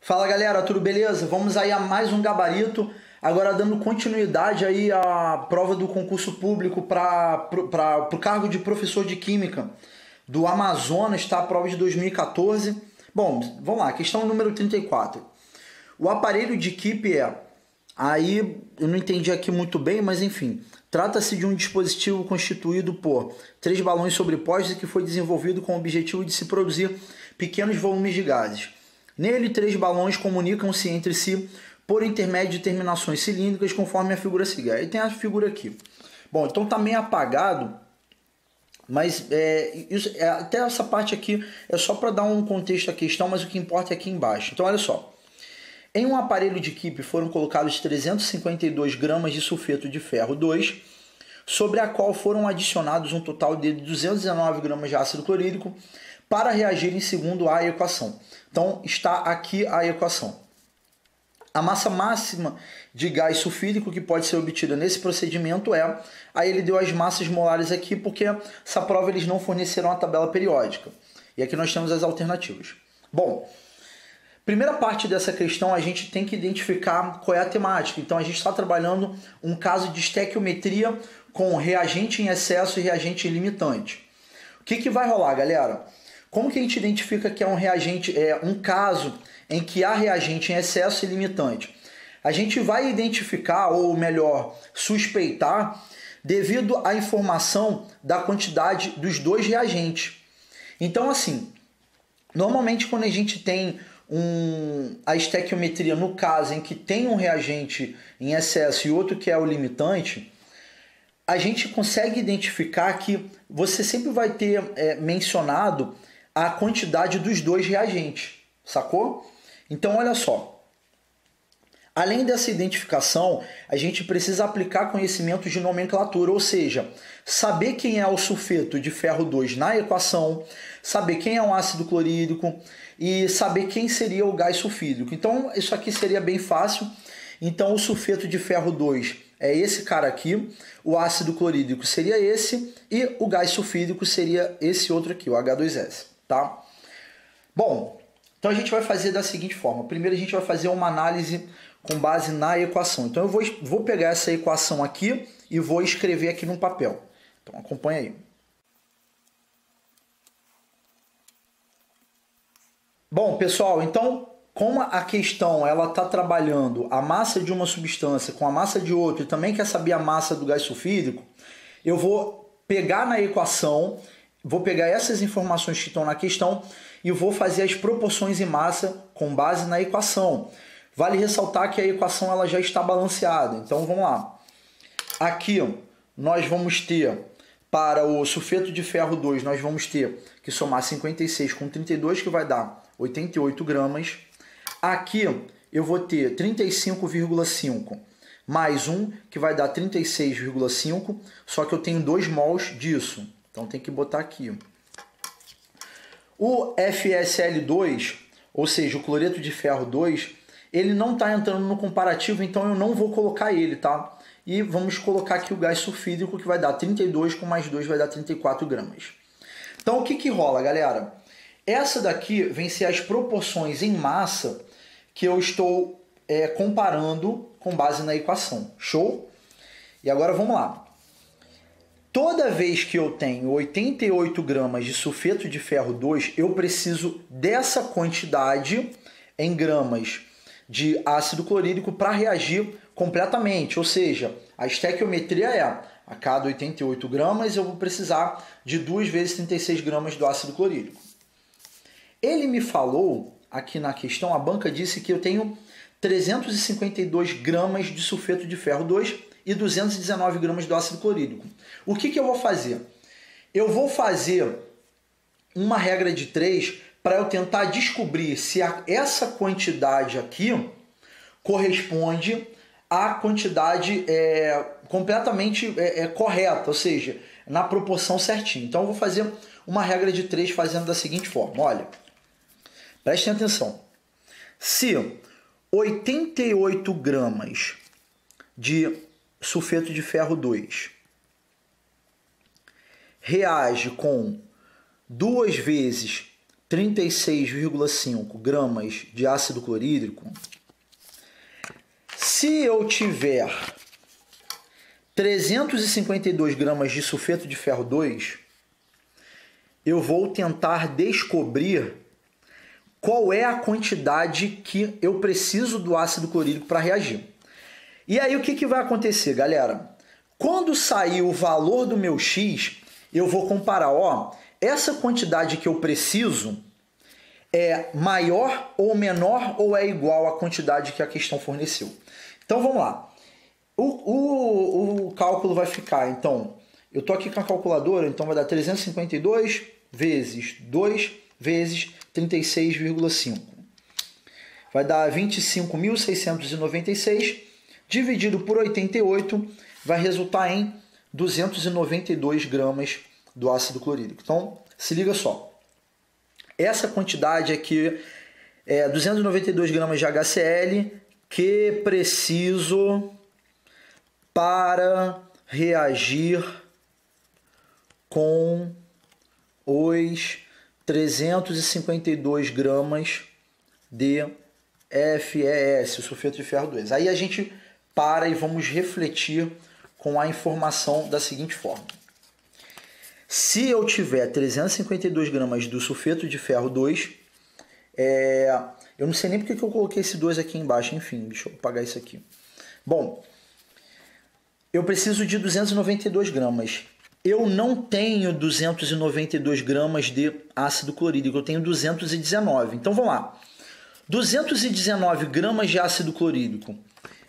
Fala galera, tudo beleza? Vamos aí a mais um gabarito, agora dando continuidade aí à prova do concurso público para o cargo de professor de Química do Amazonas, tá? A prova de 2014. Bom, vamos lá, questão número 34. O aparelho de equipe aí eu não entendi aqui muito bem, mas enfim, trata-se de um dispositivo constituído por 3 balões sobrepostos que foi desenvolvido com o objetivo de se produzir pequenos volumes de gases. Nele, 3 balões comunicam-se entre si por intermédio de terminações cilíndricas, conforme a figura seguinte. Aí tem a figura aqui. Bom, então tá meio apagado, mas até essa parte aqui é só para dar um contexto à questão, mas o que importa é aqui embaixo. Então olha só. Em um aparelho de equipe foram colocados 352 gramas de sulfeto de ferro 2, sobre a qual foram adicionados um total de 219 gramas de ácido clorídrico para reagirem segundo a equação. Então está aqui a equação. A massa máxima de gás sulfídrico que pode ser obtida nesse procedimento aí ele deu as massas molares aqui porque essa prova eles não forneceram a tabela periódica. E aqui nós temos as alternativas. Bom, primeira parte dessa questão a gente tem que identificar qual é a temática. Então a gente está trabalhando um caso de estequiometria com reagente em excesso e reagente limitante. O que vai rolar, galera? Como que a gente identifica que é um reagente, um caso em que há reagente em excesso e limitante? A gente vai identificar, ou melhor, suspeitar, devido à informação da quantidade dos 2 reagentes. Então, assim, normalmente quando a gente tem a estequiometria no caso em que tem um reagente em excesso e outro que é o limitante, a gente consegue identificar que você sempre vai ter mencionado a quantidade dos 2 reagentes, sacou? Então olha só, além dessa identificação, a gente precisa aplicar conhecimentos de nomenclatura, ou seja, saber quem é o sulfeto de ferro 2 na equação, saber quem é um ácido clorídrico e saber quem seria o gás sulfídrico. Então isso aqui seria bem fácil. Então o sulfeto de ferro 2 é esse cara aqui, o ácido clorídrico seria esse e o gás sulfídrico seria esse outro aqui, o H2S. Tá? Bom, então a gente vai fazer da seguinte forma. Primeiro a gente vai fazer uma análise com base na equação. Então eu vou pegar essa equação aqui e vou escrever aqui num papel. Então acompanha aí. Bom, pessoal, então como a questão ela está trabalhando a massa de uma substância com a massa de outra e também quer saber a massa do gás sulfídrico, eu vou pegar na equação, vou pegar essas informações que estão na questão e vou fazer as proporções em massa com base na equação. Vale ressaltar que a equação ela já está balanceada. Então vamos lá. Aqui nós vamos ter, para o sulfeto de ferro 2, nós vamos ter que somar 56 com 32, que vai dar 88 gramas. Aqui eu vou ter 35,5 mais 1, que vai dar 36,5, só que eu tenho 2 mols disso. Então tem que botar aqui. O FSL2, ou seja, o cloreto de ferro 2, ele não está entrando no comparativo, então eu não vou colocar ele, tá? E vamos colocar aqui o gás sulfídrico, que vai dar 32 com mais 2 vai dar 34 gramas. Então o que rola, galera? Essa daqui vem ser as proporções em massa que eu estou comparando com base na equação. Show? E agora vamos lá. Toda vez que eu tenho 88 gramas de sulfeto de ferro 2, eu preciso dessa quantidade em gramas de ácido clorídrico para reagir completamente. Ou seja, a estequiometria a cada 88 gramas eu vou precisar de 2 vezes 36 gramas do ácido clorídrico. Ele me falou, aqui na questão, a banca disse que eu tenho 352 gramas de sulfeto de ferro 2 e 219 gramas do ácido clorídrico. O que eu vou fazer? Eu vou fazer uma regra de 3 para eu tentar descobrir se essa quantidade aqui corresponde à quantidade completamente correta, ou seja, na proporção certinha. Então eu vou fazer uma regra de 3 fazendo da seguinte forma. Olha, prestem atenção. Se 88 gramas de sulfeto de ferro 2 reage com 2 vezes 36,5 gramas de ácido clorídrico, se eu tiver 352 gramas de sulfeto de ferro 2, eu vou tentar descobrir qual é a quantidade que eu preciso do ácido clorídrico para reagir. E aí o que vai acontecer, galera? Quando sair o valor do meu X, eu vou comparar, ó, essa quantidade que eu preciso é maior ou menor ou é igual à quantidade que a questão forneceu. Então vamos lá. O cálculo vai ficar, então, eu estou aqui com a calculadora, então vai dar 352 vezes 2 vezes 36,5. Vai dar 25.696, dividido por 88, vai resultar em 292 gramas do ácido clorídrico. Então, se liga só. Essa quantidade aqui é 292 gramas de HCl que preciso para reagir com os 352 gramas de FeS, o sulfeto de ferro 2. Aí a gente para e vamos refletir com a informação da seguinte forma. Se eu tiver 352 gramas do sulfeto de ferro 2, eu não sei nem porque que eu coloquei esse 2 aqui embaixo, enfim, deixa eu apagar isso aqui. Bom, eu preciso de 292 gramas. Eu não tenho 292 gramas de ácido clorídrico, eu tenho 219. Então vamos lá. 219 gramas de ácido clorídrico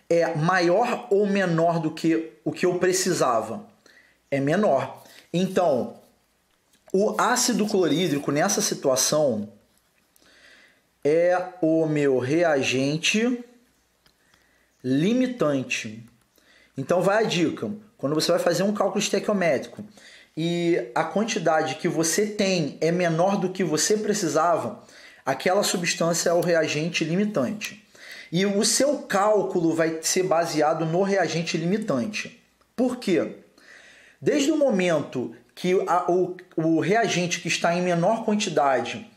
é maior ou menor do que o que eu precisava? É menor. Então, o ácido clorídrico nessa situação é o meu reagente limitante. Então vai a dica. Quando você vai fazer um cálculo estequiométrico e a quantidade que você tem é menor do que você precisava, aquela substância é o reagente limitante. E o seu cálculo vai ser baseado no reagente limitante. Por quê? Desde o momento que o reagente que está em menor quantidade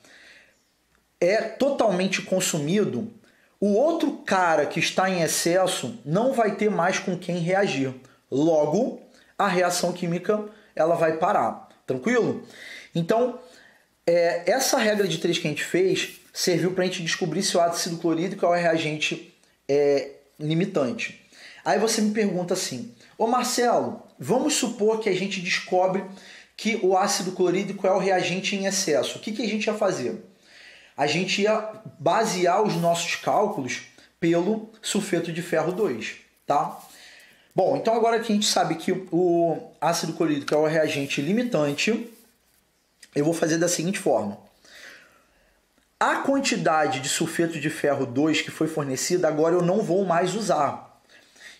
é totalmente consumido, o outro cara que está em excesso não vai ter mais com quem reagir. Logo, a reação química ela vai parar. Tranquilo? Então, essa regra de 3 que a gente fez serviu para a gente descobrir se o ácido clorídrico é o reagente limitante. Aí você me pergunta assim, ô Marcelo, vamos supor que a gente descobre que o ácido clorídrico é o reagente em excesso. O que a gente ia fazer? A gente ia basear os nossos cálculos pelo sulfeto de ferro 2, tá? Bom, então agora que a gente sabe que o ácido clorídrico é o reagente limitante, eu vou fazer da seguinte forma. A quantidade de sulfeto de ferro 2 que foi fornecida, agora eu não vou mais usar.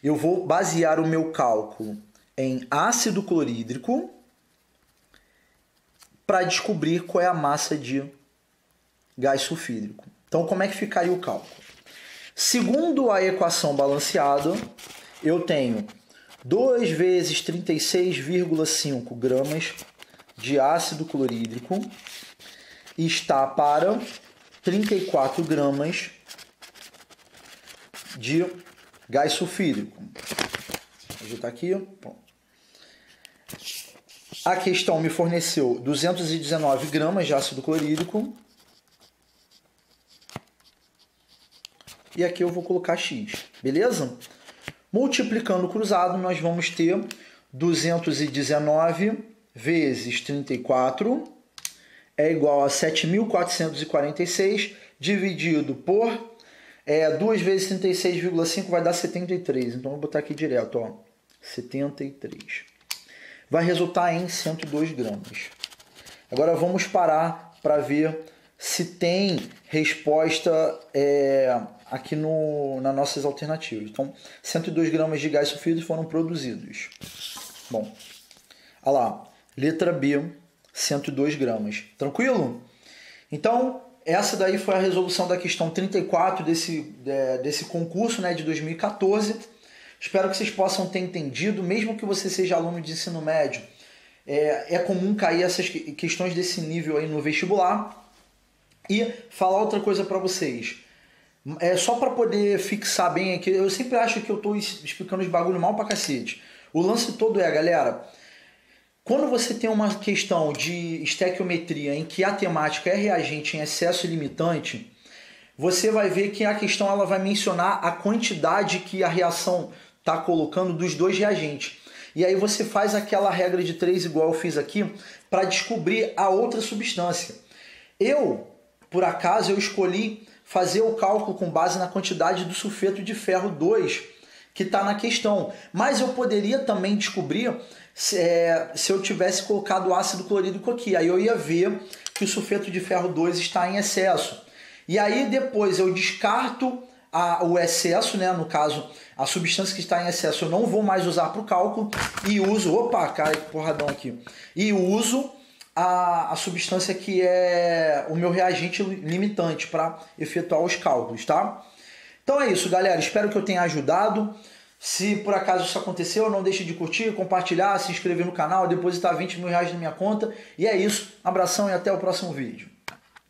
Eu vou basear o meu cálculo em ácido clorídrico para descobrir qual é a massa de gás sulfídrico. Então, como é que ficaria o cálculo? Segundo a equação balanceada, eu tenho 2 vezes 36,5 gramas de ácido clorídrico e está para 34 gramas de gás sulfídrico. Vou ajeitar aqui. Bom. A questão me forneceu 219 gramas de ácido clorídrico. E aqui eu vou colocar X, beleza? Multiplicando cruzado, nós vamos ter 219 vezes 34 é igual a 7.446 dividido por 2 vezes 36,5 vai dar 73. Então, vou botar aqui direto, ó, 73. Vai resultar em 102 gramas. Agora, vamos parar para ver se tem resposta aqui nas nossas alternativas. Então, 102 gramas de gás sulfídrico foram produzidos. Bom, olha lá, letra B, 102 gramas. Tranquilo? Então, essa daí foi a resolução da questão 34 desse concurso, né, de 2014. Espero que vocês possam ter entendido, mesmo que você seja aluno de ensino médio. É comum cair essas questões desse nível aí no vestibular. E falar outra coisa para vocês. É só para poder fixar bem aqui. Eu sempre acho que eu tô explicando os bagulho mal pra cacete. O lance todo é, galera, quando você tem uma questão de estequiometria em que a temática é reagente em excesso e limitante, você vai ver que a questão ela vai mencionar a quantidade que a reação está colocando dos dois reagentes. E aí você faz aquela regra de 3 igual eu fiz aqui para descobrir a outra substância. Por acaso, eu escolhi fazer o cálculo com base na quantidade do sulfeto de ferro 2 que está na questão. Mas eu poderia também descobrir se eu tivesse colocado ácido clorídrico aqui. Aí eu ia ver que o sulfeto de ferro 2 está em excesso. E aí depois eu descarto o excesso, né? No caso, a substância que está em excesso eu não vou mais usar para o cálculo e uso... Opa, cara, que porradão aqui. E uso a substância que é o meu reagente limitante para efetuar os cálculos, tá? Então é isso, galera. Espero que eu tenha ajudado. Se por acaso isso aconteceu, não deixe de curtir, compartilhar, se inscrever no canal, depositar 20 mil reais na minha conta. E é isso. Abração e até o próximo vídeo.